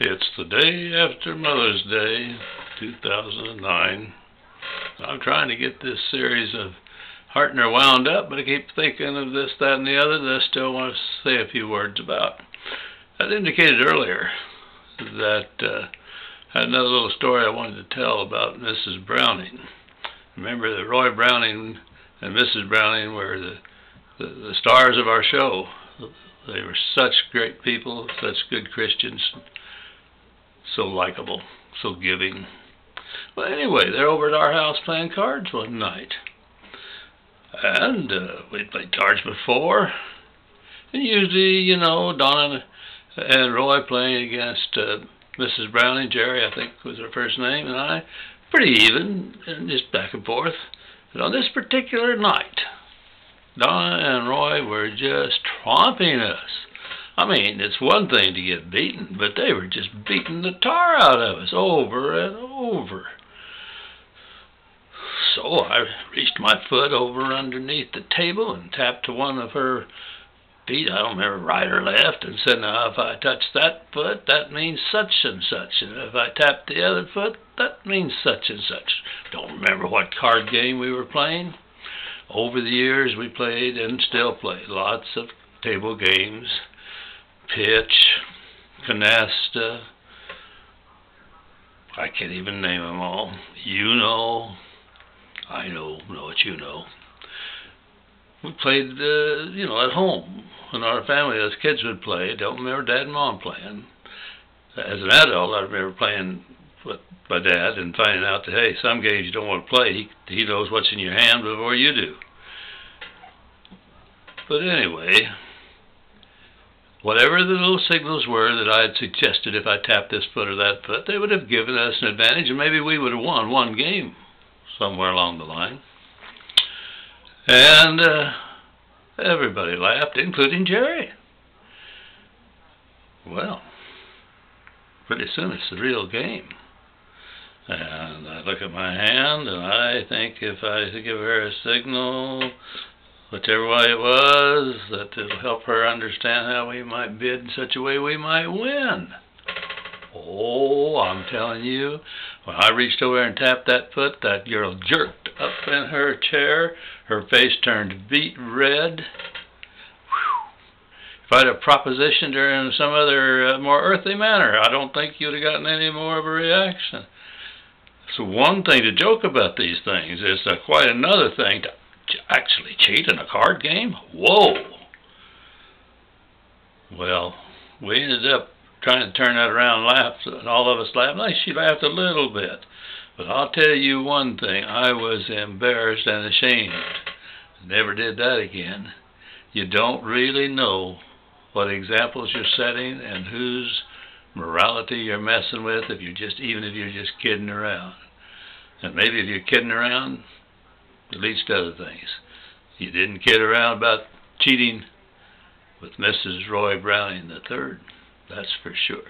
It's the day after Mother's Day, 2009. I'm trying to get this series of Hartner wound up, but I keep thinking of this, that, and the other that I still want to say a few words about. I indicated earlier that I had another little story I wanted to tell about Mrs. Browning. Remember that Roy Browning and Mrs. Browning were the stars of our show. They were such great people, such good Christians, so likable, so giving. Well, anyway, they're over at our house playing cards one night. And we'd played cards before. And usually, you know, Donna and Roy playing against Mrs. Browning, Jerry, I think was her first name, and I, pretty even, and just back and forth. But on this particular night, Donna and Roy were just tromping us. I mean, it's one thing to get beaten, but they were just beating the tar out of us over and over. So I reached my foot over underneath the table and tapped to one of her feet, I don't remember right or left, and said, now if I touch that foot, that means such and such, and if I tap the other foot, that means such and such. Don't remember what card game we were playing. Over the years we played and still play lots of table games, pitch, canasta, I can't even name them all. You know, I know what you know. We played, you know, at home. When our family as kids would play, I don't remember Dad and Mom playing. As an adult, I remember playing with my dad and finding out that, hey, some games you don't want to play. He knows what's in your hand before you do. But anyway, whatever the little signals were that I had suggested, if I tapped this foot or that foot, they would have given us an advantage, and maybe we would have won one game somewhere along the line. And everybody laughed, including Jerry. Well, pretty soon it's the real game. And I look at my hand, and I think if I give her a signal, whichever way it was, that it'll help her understand how we might bid in such a way we might win. Oh, I'm telling you, when I reached over and tapped that foot, that girl jerked up in her chair. Her face turned beet red. Whew. If I'd have propositioned her in some other more earthly manner, I don't think you'd have gotten any more of a reaction. It's one thing to joke about these things. It's quite another thing to actually cheat in a card game. Whoa! Well, we ended up trying to turn that around and laugh, and all of us laughed. She laughed a little bit. But I'll tell you one thing, I was embarrassed and ashamed. Never did that again. You don't really know what examples you're setting and whose morality you're messing with even if you're just kidding around. And maybe if you're kidding around, it leads to other things. You didn't kid around about cheating with Mrs. Roy Browning III. That's for sure.